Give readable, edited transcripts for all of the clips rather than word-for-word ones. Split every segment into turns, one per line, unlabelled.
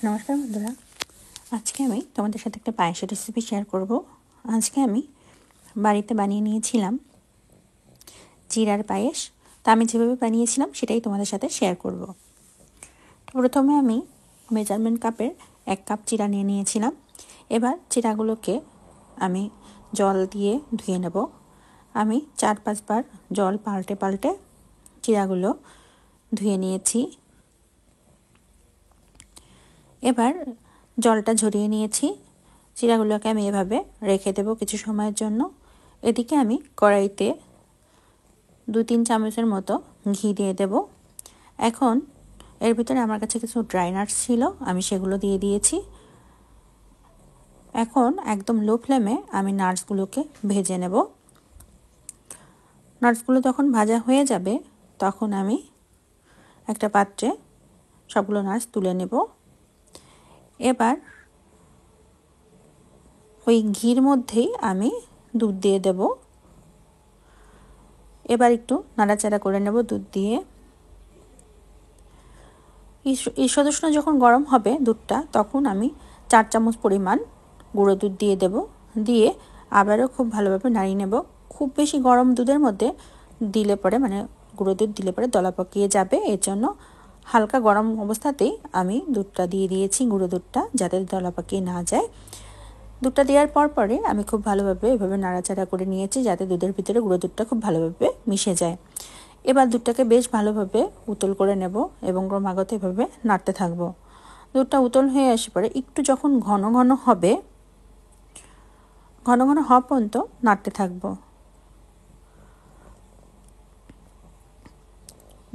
নমস্কার বন্ধুরা, আজকে আমি তোমাদের সাথে একটা পায়েসের রেসিপি শেয়ার করব। আজকে আমি বাড়িতে বানিয়ে নিয়েছিলাম জিরার পায়েস। তা আমি যেভাবে বানিয়েছিলাম সেটাই তোমাদের সাথে শেয়ার করব। তো প্রথমে আমি মেজারমেন্ট কাপের 1 কাপ জিরা নিয়ে নিয়েছিলাম। এবার জিরাগুলোকে আমি জল দিয়ে ধুয়ে নেব। আমি 4-5 বার জল পাল্টে পাল্টে জিরাগুলো ধুয়ে নিয়েছি। এবার জলটা ঝরিয়ে নিয়েছি। জিরাগুলোকে আমি এভাবে রেখে দেব কিছু সময়ের জন্য। এদিকে আমি কড়াইতে 2-3 চামচের মতো ঘি দিয়ে দেব। এখন এর ভিতরে আমার কাছে কিছু ড্রাই নাটস ছিল, আমি সেগুলো দিয়ে দিয়েছি। এখন একদম লো ফ্লেমে আমি নাটসগুলোকে ভেজে নেব। নাটসগুলো যখন ভাজা হয়ে যাবে তখন আমি একটা পাত্রে সবগুলো নাটস তুলে নেব। এবার ওই ঘির মধ্যেই আমি দুধ দিয়ে দেব। এবার একটু নাড়াচাড়া করে নেব দুধ দিয়ে। ঈষদুষ্ণ যখন গরম হবে দুধটা, তখন আমি 4 চামচ পরিমাণ গুঁড়ো দুধ দিয়ে দেব। দিয়ে আবারও খুব ভালোভাবে নাড়িয়ে নেব। খুব বেশি গরম দুধের মধ্যে দিলে পরে গুঁড়ো দুধ দিলে পরে দলা পাকিয়ে যাবে, এর জন্য হালকা গরম অবস্থাতেই আমি দুধটা দিয়ে দিয়েছি, গুঁড়ো দুধটা, যাতে দলা পাকিয়ে না যায়। দুধটা দেওয়ার পরে আমি খুব ভালোভাবে এভাবে নাড়াচাড়া করে নিয়েছি, যাতে দুধের ভিতরে গুঁড়ো দুধটা খুব ভালোভাবে মিশে যায়। এবার দুধটাকে বেশ ভালোভাবে উতল করে নেব এবং ক্রমাগত এভাবে নাড়তে থাকবো। দুধটা উতল হয়ে আসে পরে একটু যখন ঘন ঘন হওয়া পর্যন্ত নাড়তে থাকবো।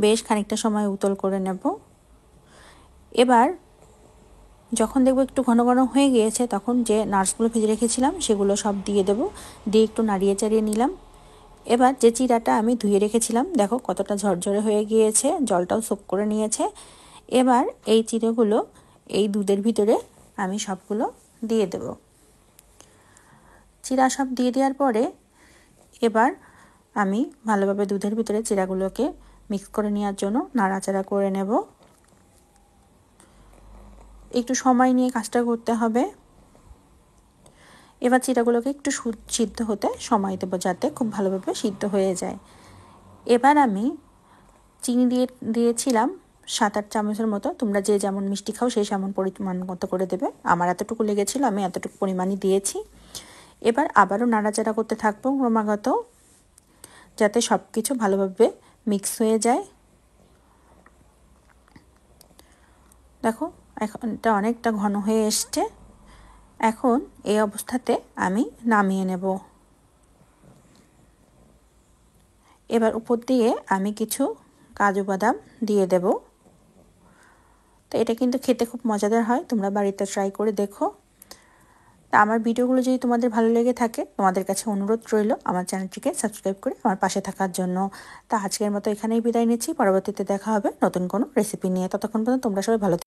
বেশ খানিকটা সময় উতল করে নেব। এবার যখন দেখবো একটু ঘন ঘন হয়ে গিয়েছে, তখন যে নাটসগুলো ভেজে রেখেছিলাম সেগুলো সব দিয়ে দেব। দিয়ে একটু নাড়িয়ে চাড়িয়ে নিলাম। এবার যে জিরাটা আমি ধুয়ে রেখেছিলাম, দেখো কতটা ঝরঝরে হয়ে গিয়েছে, জলটাও সোক করে নিয়েছে। এবার এই জিরাগুলো এই দুধের ভিতরে আমি সবগুলো দিয়ে দেব। জিরা সব দিয়ে দেওয়ার পরে এবার আমি ভালোভাবে দুধের ভিতরে জিরাগুলোকে মিক্স করে নেওয়ার জন্য নাড়াচাড়া করে নেব। একটু সময় নিয়ে কাজটা করতে হবে। এবার জিরাগুলোকে একটু সিদ্ধ হতে সময় দেবো, যাতে খুব ভালোভাবে সিদ্ধ হয়ে যায়। এবার আমি চিনি দিয়েছিলাম 7-8 চামচের মতো। তোমরা যে যেমন মিষ্টি খাও সেই যেমন পরিমাণ মতো করে দেবে। আমার এতটুকু লেগেছিল, আমি এতটুকু পরিমাণই দিয়েছি। এবার আবারও নাড়াচাড়া করতে থাকবো ক্রমাগত, যাতে সব কিছু ভালোভাবে মিক্স হয়ে যায়। দেখো এখন এটা অনেকটা ঘন হয়ে এসছে। এখন এই অবস্থাতে আমি নামিয়ে নেব। এবার উপর দিয়ে আমি কিছু কাজু বাদাম দিয়ে দেব। তো এটা কিন্তু খেতে খুব মজাদার হয়, তোমরা বাড়িতে ট্রাই করে দেখো। তা আমার ভিডিওগুলো যদি তোমাদের ভালো লেগে থাকে, তোমাদের কাছে অনুরোধ রইল আমার চ্যানেলটিকে সাবস্ক্রাইব করে আমার পাশে থাকার জন্য। তা আজকের মতো এখানেই বিদায় নিচ্ছি। পরবর্তীতে দেখা হবে নতুন কোনো রেসিপি নিয়ে। ততক্ষণ পর্যন্ত তোমরা সবাই ভালো